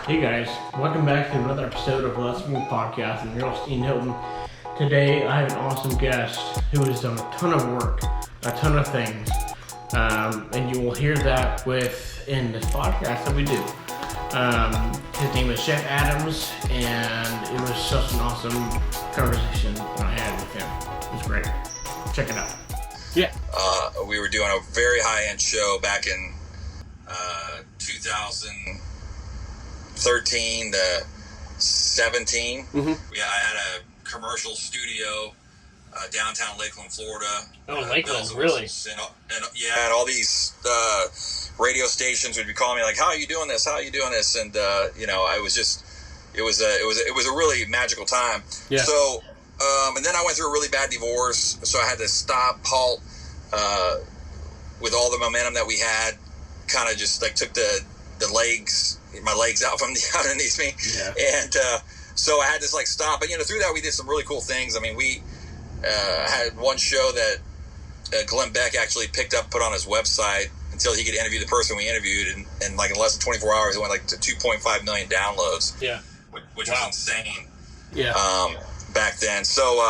Hey guys, welcome back to another episode of Let's Move Podcast. I'm your host, Ian Hilton. Today I have an awesome guest who has done a ton of work, a ton of things, and you will hear that in this podcast that we do. His name is Jeff Adams, and it was such an awesome conversation I had with him. It was great. Check it out. Yeah. We were doing a very high-end show back in 2013 to 17. Mm-hmm. I had a commercial studio downtown Lakeland, Florida. Oh, Lakeland, really? And all these radio stations would be calling me like, "How are you doing this? How are you doing this?" And it was a really magical time. Yeah. So, and then I went through a really bad divorce, so I had to halt with all the momentum that we had. Kind of just like took my legs out from underneath me. Yeah. And so I had to stop. But through that we did some really cool things. I mean, we had one show that Glenn Beck actually picked up, put on his website until he could interview the person we interviewed, and in less than 24 hours it went to 2.5 million downloads. Yeah. Which was insane. Yeah. Back then. So,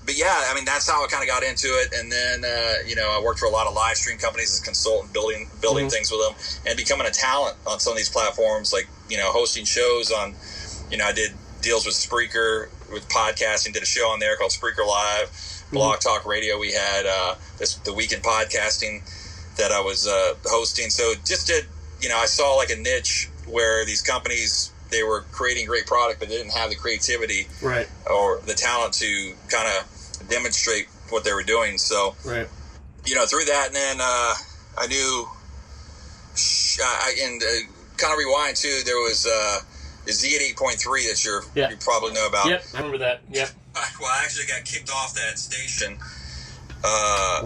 but yeah, I mean, that's how I kind of got into it. And then, I worked for a lot of live stream companies as a consultant, building Mm-hmm. things with them, and becoming a talent on some of these platforms, hosting shows on, I did deals with Spreaker, with podcasting, did a show on there called Spreaker Live, Blog Talk Radio. We had the Weekend Podcasting that I was hosting. So just did, I saw a niche where these companies, they were creating great product, but they didn't have the creativity or the talent to kind of demonstrate what they were doing. So, through that, and then I knew, kind of rewind too, there was the Z at 8.3 that you probably know about. Yep, I remember that. Yep. Well, I actually got kicked off that station.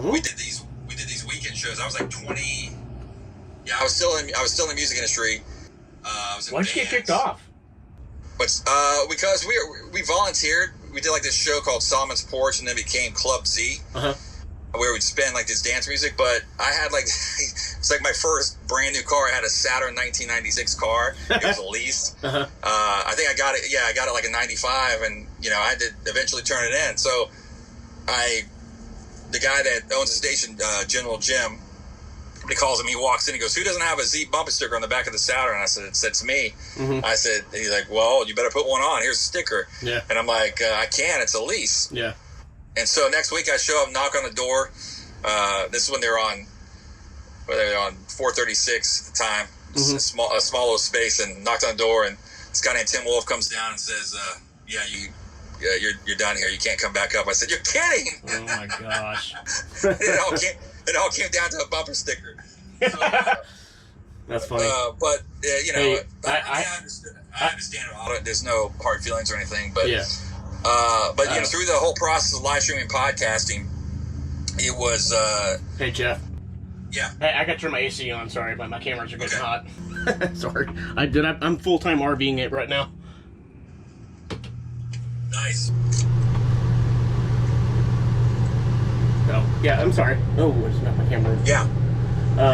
We did these weekend shows. I was 20. Yeah, I was still in the music industry. Why'd you get kicked off? But because we volunteered. We did this show called Solomon's Porch, and then became Club Z, where we'd spend this dance music. But I had it's my first brand new car. I had a Saturn 1996 car. It was a lease. I think I got it. Yeah, I got it a 95, and I had to eventually turn it in. So the guy that owns the station, General Jim, he calls him, he walks in, he goes, "Who doesn't have a Z bumper sticker on the back of the Saturn?" I said, "It's me." Mm-hmm. I said, he's like, "Well, you better put one on. Here's a sticker." Yeah. And I'm like, "I can't. It's a lease." Yeah. And so next week I show up, knock on the door. This is when they were on 436 at the time, a small little space, and knocked on the door, and this guy named Tim Wolf comes down and says, you're done here. You can't come back up." I said, "You're kidding." Oh my gosh. It all came down to a bumper sticker. So, that's funny. But Hey, I understand about it. There's no hard feelings or anything. But through the whole process of live streaming podcasting, it was. Hey Jeff. Yeah. Hey, I got to turn my AC on. Sorry, but my cameras are getting hot. Sorry, I'm full-time RVing it right now. Nice. Oh, yeah, I'm sorry. Oh, it's not my camera. Yeah.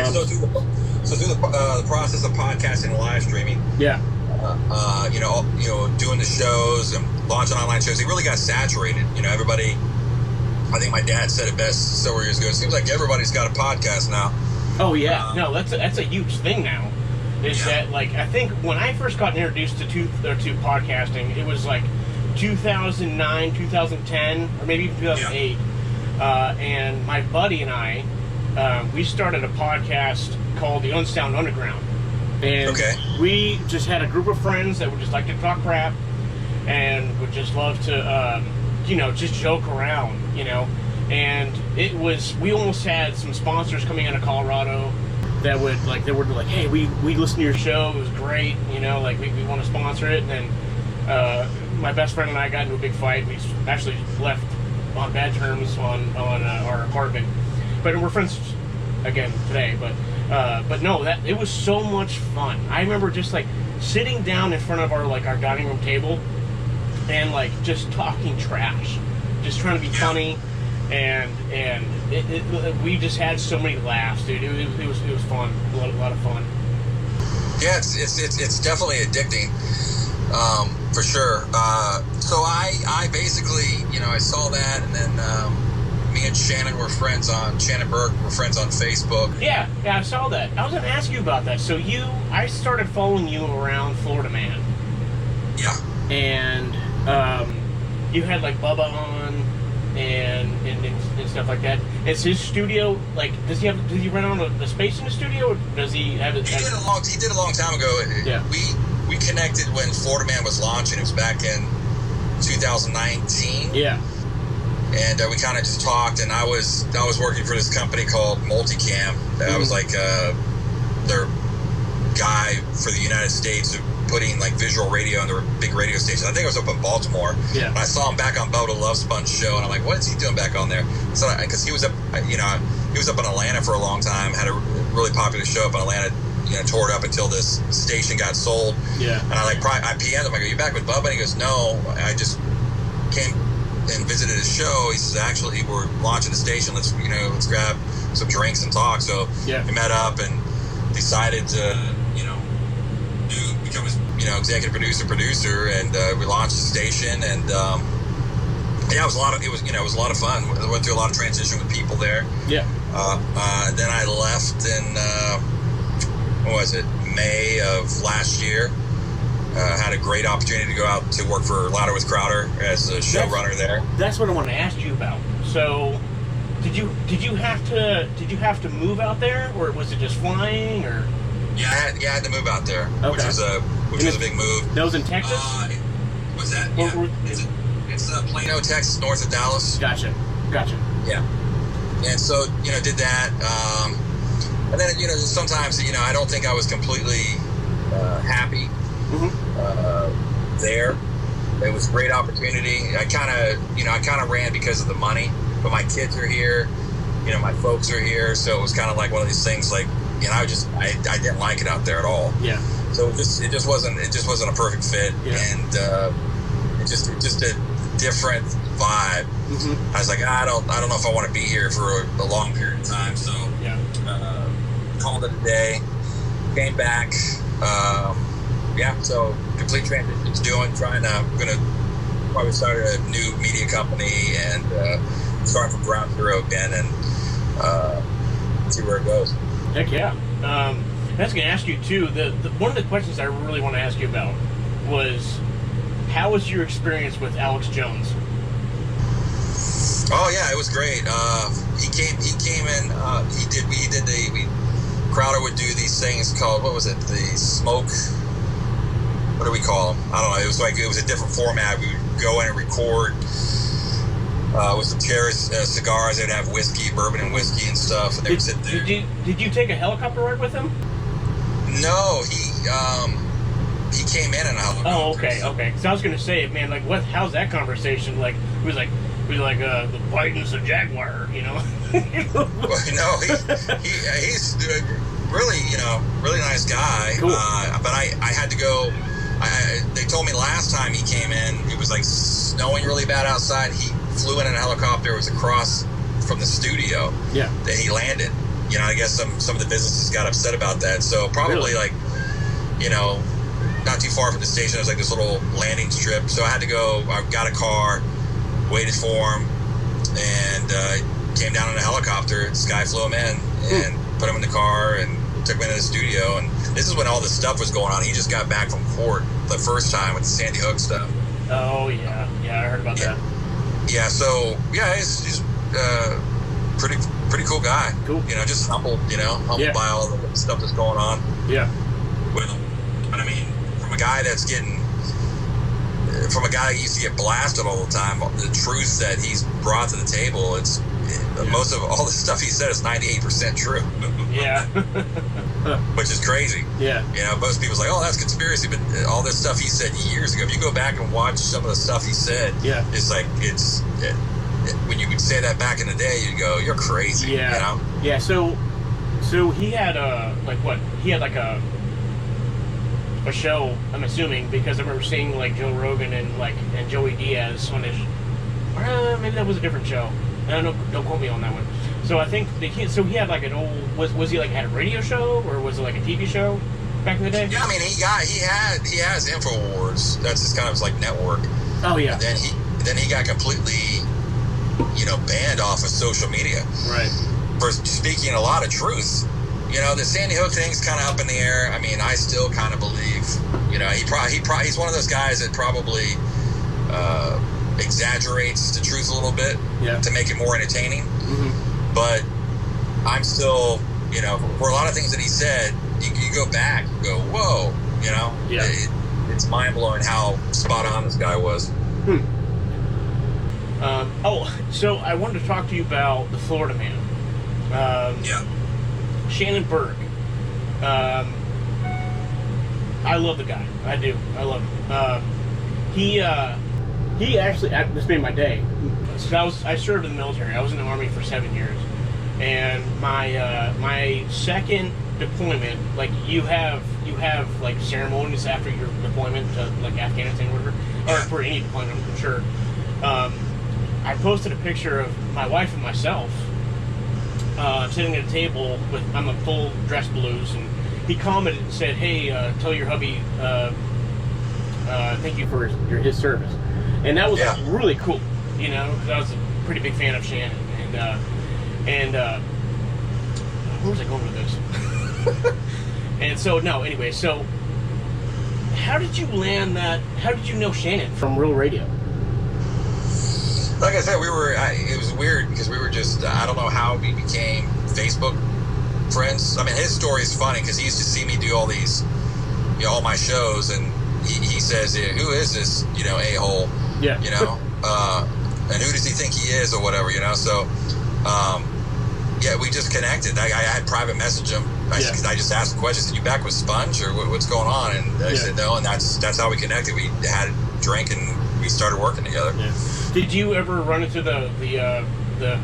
So through the process of podcasting and live streaming, doing the shows and launching online shows, it really got saturated. Everybody. I think my dad said it best several years ago. It seems like everybody's got a podcast now. Oh yeah, no, that's a huge thing now. That I think when I first got introduced to podcasting, it was 2009, 2010, or maybe even 2008. And my buddy and I, we started a podcast called The Unsound Underground. And we just had a group of friends that would just like to talk crap and would just love to, just joke around, And it was, we almost had some sponsors coming out of Colorado that would, "Hey, we listened to your show, it was great, we want to sponsor it." And then my best friend and I got into a big fight. We actually left on bad terms on our apartment, but we're friends again today. But no, that it was so much fun. I remember just sitting down in front of our dining room table and just talking trash, just trying to be funny, and we just had so many laughs, dude. It was fun, a lot of fun. Yeah, it's definitely addicting, for sure. So I basically, I saw that, and then me and Shannon Berg were friends on Facebook. Yeah, I saw that. I was going to ask you about that. So I started following you around Florida Man. Yeah. And you had like Bubba on and stuff like that. Is his studio like? Does he rent on the space in the studio, or does he have it? He did a long time ago. Yeah. We connected when Florida Man was launching. It was back in 2019. Yeah. And we kind of just talked, and I was working for this company called Multicam. I was like their guy for the United States, putting like visual radio on their big radio stations. I think it was up in Baltimore. Yeah. And I saw him back on Bubba the Love Sponge show, and I'm like, what is he doing back on there? So because he was up, he was up in Atlanta for a long time, had a really popular show up in Atlanta. Toured up until this station got sold. Yeah. And I PM'd him. I go, you back with Bubba? And he goes, no, I just came and visited his show. He says, actually, we're launching the station. Let's grab some drinks and talk. So we met up and decided to, become his, executive producer, and we launched the station. And it was a lot of fun. We went through a lot of transition with people there. Yeah. Then I left in May of last year. Had a great opportunity to go out to work for Louder with Crowder as a showrunner there. That's what I want to ask you about. So, did you have to move out there, or was it just flying, or? Yeah, I had to move out there, okay. which was a big move. That was in Texas. What's that? Yeah. It's Plano, Texas, north of Dallas. Gotcha. Yeah. And so did that, and then sometimes I don't think I was completely happy. There. It was a great opportunity. I kind of ran because of the money, but my kids are here, my folks are here, so it was kind of like one of these things like, I didn't like it out there at all. Yeah. So it just wasn't a perfect fit, and it just a different vibe. I was like, I don't know if I want to be here for a long period of time, so called it a day, came back. So complete transition. I'm going to probably start a new media company and start from ground zero again and see where it goes. Heck yeah. I was going to ask you too, one of the questions I really want to ask you about was, how was your experience with Alex Jones? Oh yeah, it was great. He came in, Crowder would do these things called, what was it? The smoke, what do we call them? I don't know. It was a different format. We would go in and record with some chairs, cigars. They'd have whiskey, bourbon and whiskey and stuff. And they would sit there. Did you take a helicopter ride with him? No, he came in a helicopter. Oh, okay. So I was gonna say, man, like, how's that conversation? Like, he was like the Biden's a Jaguar, Well, no, he's really nice guy. Cool. But I had to go. They told me last time he came in, it was like snowing really bad outside. He flew in a helicopter. It was across from the studio. Yeah. That he landed. I guess some of the businesses got upset about that. So probably like, not too far from the station, there was like this little landing strip. So I had to go. I got a car, waited for him, and came down in a helicopter. Sky flew him in and put him in the car and took him into the studio. And this is when all this stuff was going on. He just got back from court the first time with the Sandy Hook stuff. Oh yeah, I heard about that. Yeah, so he's pretty cool guy. Cool. Just humbled by all the stuff that's going on. Yeah. With him. But I mean, from a guy that used to get blasted all the time, the truth that he's brought to the table, most of all the stuff he said is 98% true. Yeah. Which is crazy. Yeah. Most people's like, oh, that's conspiracy, but all this stuff he said years ago, if you go back and watch some of the stuff he said, it's like, when you could say that back in the day, you'd go, you're crazy. Yeah. Yeah, so he had he had like a show, I'm assuming, because I remember seeing like Joe Rogan and Joey Diaz on his, maybe that was a different show. I don't know, don't quote me on that one. So I think he had like an old, was he like had a radio show, or was it like a TV show? back in the day? Yeah, I mean, he has InfoWars. That's his kind of like network. Oh yeah. And then he got completely, banned off of social media. Right. For speaking a lot of truth. The Sandy Hook thing's kind of up in the air. I mean, I still kind of believe, he's one of those guys that probably exaggerates the truth a little bit to make it more entertaining. Mm-hmm. But I'm still, for a lot of things that he said, you go back and go, whoa, it's mind blowing how spot on this guy was. So I wanted to talk to you about the Florida Man. Shannon Berg. I love the guy. I do. I love him. He actually, this made my day. So I served in the military. I was in the Army for 7 years. And my second deployment, like you have like ceremonies after your deployment to like Afghanistan or whatever, or for any deployment, I'm sure. I posted a picture of my wife and myself sitting at a table I'm a full dress blues, and he commented and said, "Hey, tell your hubby thank you for his service," and that was like, really cool. Because I was a pretty big fan of Shannon, and where was I going with this? And so so how did you land that? How did you know Shannon from Real Radio? Like I said, it was weird because we were just, I don't know how we became Facebook friends. I mean, his story is funny because he used to see me do all these, all my shows, and he says, who is this, a-hole? Yeah. And who does he think he is or whatever, so, we just connected. I had private message him. I just asked him questions. Said, you back with Sponge or what's going on? And I said, no, and that's how we connected. We had a drink and we started working together. Yeah. Did you ever run into the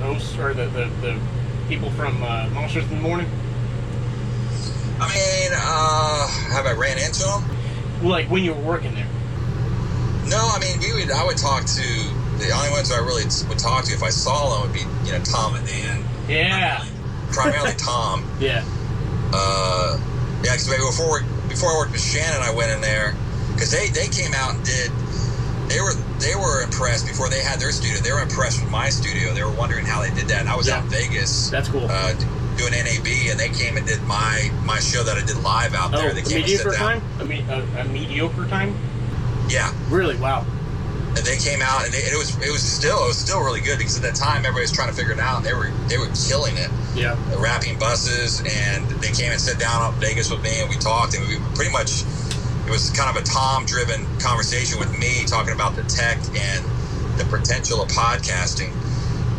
hosts or the people from Monsters in the Morning? I mean, have I ran into them? Well, like when you were working there? No, I mean, I would talk to, the only ones I really would talk to if I saw them would be, Tom and Dan. Yeah. Primarily Tom. Yeah. Because before I worked with Shannon, I went in there, because they came out and they were impressed before they had their studio. They were impressed with my studio. They were wondering how they did that. And I was out in Vegas. That's cool. Doing NAB, and they came and did my show that I did live out there. They came mediocre time? A mediocre time? Yeah. Really? Wow. And they came out, and it was still really good, because at that time everybody was trying to figure it out. And they were killing it. Yeah. Wrapping buses, and they came and sat down up in Vegas with me, and we talked, and we pretty much. It was kind of a Tom-driven conversation with me talking about the tech and the potential of podcasting.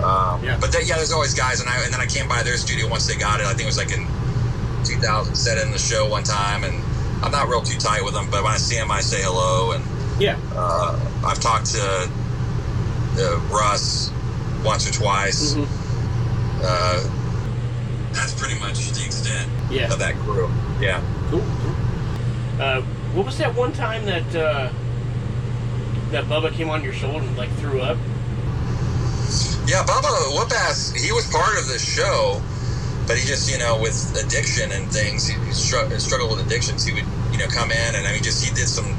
But there's always guys, and then I came by their studio once they got it. I think it was like in 2000, set in the show one time, and I'm not real too tight with them, but when I see them, I say hello. And I've talked to Russ once or twice. Mm-hmm. That's pretty much the extent of that crew. Yeah. Cool. What was that one time that Bubba came on your shoulder and like threw up? Yeah, Bubba Whoop-Ass, he was part of the show, but he just, with addiction and things, he struggled with addictions. He would, come in, and he did some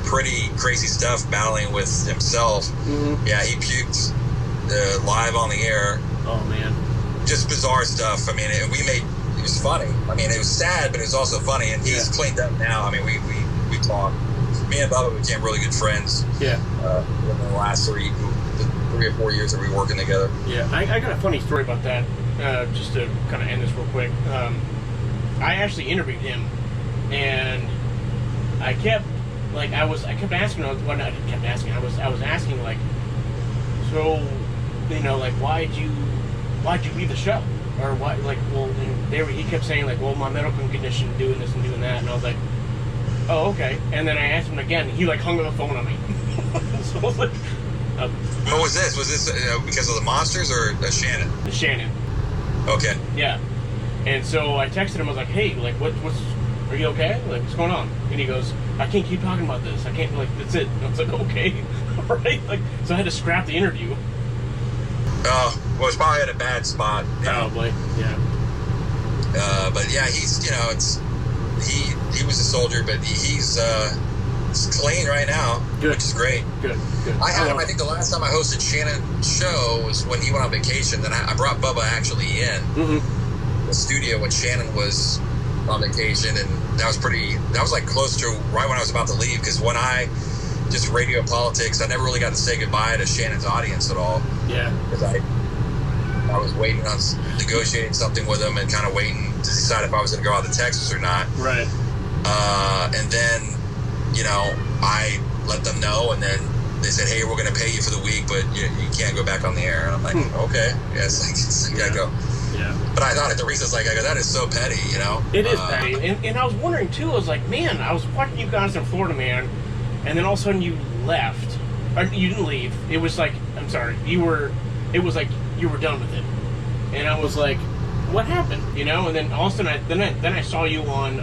pretty crazy stuff battling with himself. Mm-hmm. Yeah, he puked live on the air. Oh, man. Just bizarre stuff. I mean, it was funny. I mean, it was sad, but it was also funny, and he's cleaned up now. I mean, we talk. Me and Bubba became really good friends. Yeah. In the last 3 or 4 years that we were working together. Yeah, I got a funny story about that. Just to kind of end this real quick. I actually interviewed him, and I kept asking. I was asking like, so, why'd you leave the show? Or why? Like, well, he kept saying like, well, my medical condition, doing this and doing that, and I was like, oh, okay. And then I asked him again. He like hung up the phone on me. So I was like, what was this? Was this because of the monsters or Shannon? Shannon. Okay. Yeah. And so I texted him. I was like, hey, like, what's? Are you okay? Like, what's going on? And he goes, I can't keep talking about this. I can't. Like, that's it. And I was like, okay, all right. Like, so I had to scrap the interview. Oh, well, it's probably at a bad spot. Probably, yeah. But yeah, he's, he was a soldier, but he's clean right now, which is great. Good. I had him. I think the last time I hosted Shannon's show was when he went on vacation. Then I brought Bubba actually in the studio when Shannon was on vacation, and that was like close to right when I was about to leave, because when I just radio politics, I never really got to say goodbye to Shannon's audience at all. Yeah. Because I was waiting on negotiating something with him and kind of waiting to decide if I was going to go out to Texas or not. Right. And then, I let them know, and then they said, hey, we're going to pay you for the week, but you can't go back on the air. And I'm like, okay. Yeah, it's like, I go. Yeah. But I thought the reason is like, I go, that is so petty, It is petty. And I was wondering, too, I was like, man, I was watching you guys in Florida, man, and then all of a sudden you left. Or you didn't leave. It was like, I'm sorry, it was like you were done with it. And I was like, what happened? And then all of a sudden, I saw you on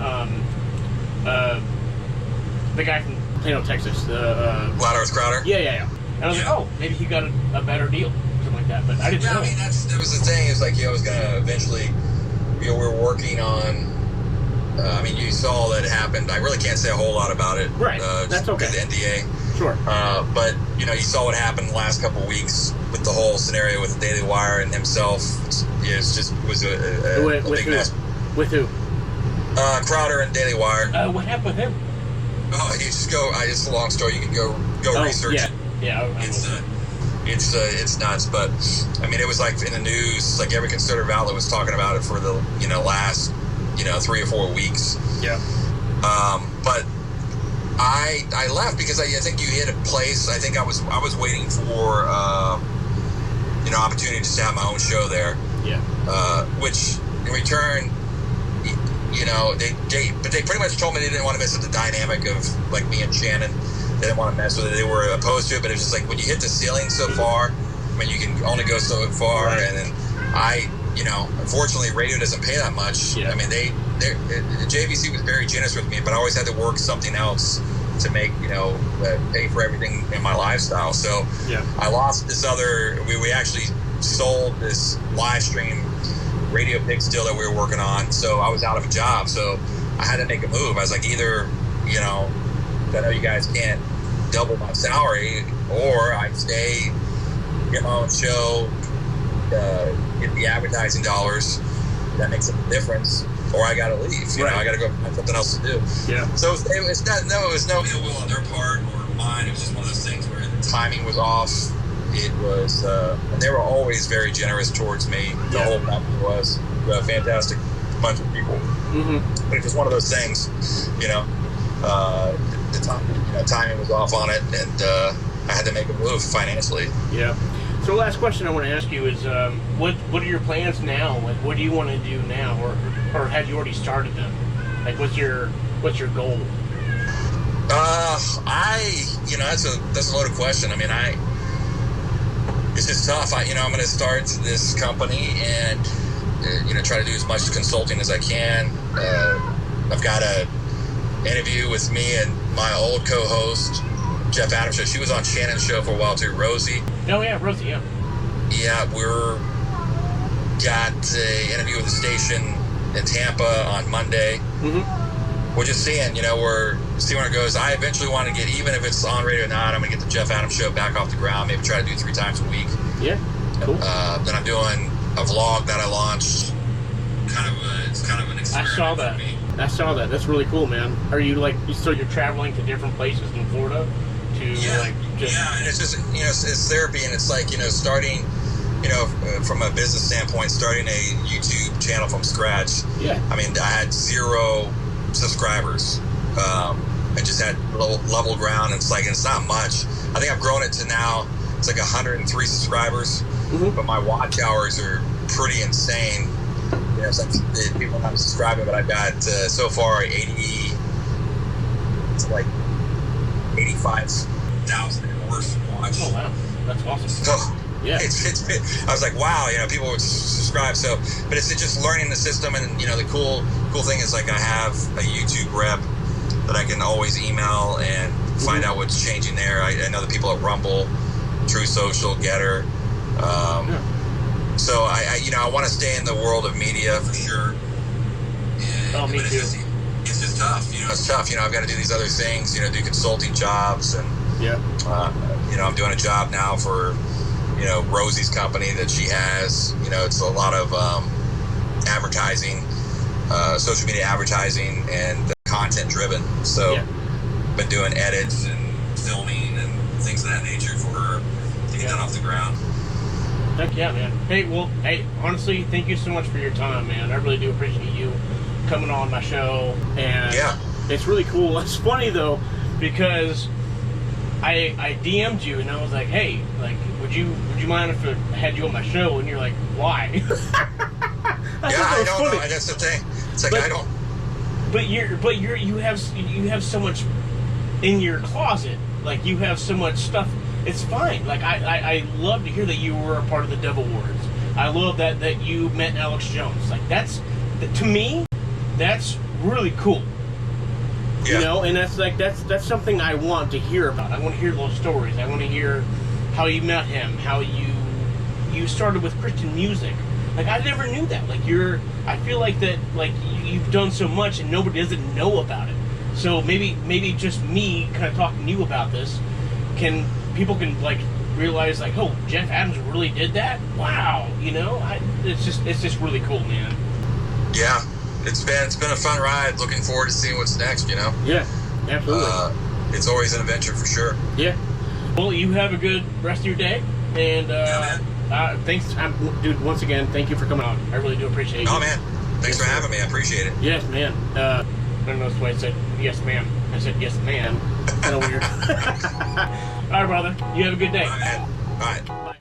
the guy from Plano, Texas. Loud Earth Crowder? Yeah. And I was like, oh, maybe he got a better deal. Something like that. But I didn't know. I mean, that was the thing. It was like, I was going to eventually, we were working on, you saw that it happened. I really can't say a whole lot about it. Right. That's okay. The NDA. Sure. But, you saw what happened the last couple of weeks with the whole scenario with the Daily Wire and himself. It was a big mess. With who? Crowder and Daily Wire. What happened with him? Oh, you just go. It's a long story. You can go research it. Yeah. It's nuts. But it was like in the news. Like every conservative outlet was talking about it for the last 3 or 4 weeks. Yeah. But I left because I think you hit a place. I think I was waiting for opportunity just to have my own show there. Yeah. Which in return, they pretty much told me they didn't want to mess with the dynamic of like me and Shannon. They didn't want to mess with it. They were opposed to it, but it was just like when you hit the ceiling so far, you can only go so far. Right. And then unfortunately, radio doesn't pay that much. Yeah. The JVC was very generous with me, but I always had to work something else to make pay for everything in my lifestyle. So yeah. I lost this other. We actually sold this live stream radio pick still that we were working on, so I was out of a job, so I had to make a move. I was like, either I know you guys can't double my salary, or I stay, get my own show, get the advertising dollars that makes a difference, or I gotta leave. Right. I gotta go find something else to do. Yeah. So it was no ill will on their part or mine. It was just one of those things where the timing was off. It was, and they were always very generous towards me. The whole company was a fantastic bunch of people. Mm-hmm. But it was one of those things, the timing was off on it, and I had to make a move financially. Yeah. So the last question I want to ask you is, what are your plans now? Like, what do you want to do now, or have you already started them? Like, what's your goal? That's a loaded question. It's just tough. I'm going to start this company and try to do as much consulting as I can. I've got a interview with me and my old co-host Jeff Adams show. She was on Shannon's show for a while too, Rosie. Oh yeah, Rosie. Yeah. Yeah, got an interview with the station in Tampa on Monday. Mm-hmm. We're just seeing, we're seeing where it goes. I eventually want to get, even if it's on radio or not, I'm going to get the Jeff Adams show back off the ground, maybe try to do 3 times a week. Yeah, cool. Then I'm doing a vlog that I launched. It's kind of an experiment. I saw that. That's really cool, man. Are you you're traveling to different places in Florida to and it's just, it's therapy, and it's like, starting, from a business standpoint, starting a YouTube channel from scratch. Yeah. I had 0 subscribers. I just had level ground, and it's not much. I think I've grown it to now, it's like 103 subscribers, mm-hmm. but my watch hours are pretty insane. It's like people are not subscribing, but I've got so far 85,000 hours watched. Oh wow, that's awesome. So yeah, I was like, wow, people would subscribe. So, but it's just learning the system, and the cool thing is I have a YouTube rep that I can always email and find out what's changing there. I know the people at Rumble, True Social, Getter. So I want to stay in the world of media for sure. Me too. It's just tough. It's tough. I've got to do these other things. Do consulting jobs, and I'm doing a job now for Rosie's company that she has. It's a lot of advertising, social media advertising, and content driven. So been doing edits and filming and things of that nature for her to get that off the ground. Heck yeah, man. Hey, honestly, thank you so much for your time, man. I really do appreciate you coming on my show, and it's really cool. It's funny though, because I DM'd you and I was like, hey, like, would you mind if I had you on my show? And you're like, why? I don't know. That's the thing. It's like, I don't. But you have so much in your closet. Like, you have so much stuff. It's fine. Like, I love to hear that you were a part of the Devil Wards. I love that you met Alex Jones. Like, to me, that's really cool. Yeah. And that's something I want to hear about. I want to hear those stories. I want to hear how you met him, how you started with Christian music. Like, I never knew that. Like, I feel like that, like, you've done so much and nobody doesn't know about it. So maybe just me kind of talking to you about this, people can like realize, like, oh, Jeff Adams really did that? Wow, it's just really cool, man. Yeah, it's been a fun ride. Looking forward to seeing what's next. Yeah, absolutely. It's always an adventure for sure. Yeah. Well, you have a good rest of your day, and thanks, dude. Once again, thank you for coming on. I really do appreciate it. Oh man, thanks for having me. I appreciate it. Yes, man. I don't know why I said yes, ma'am. I said yes, ma'am. Kind of weird. All right, brother. You have a good day. All right, man. All right. Bye.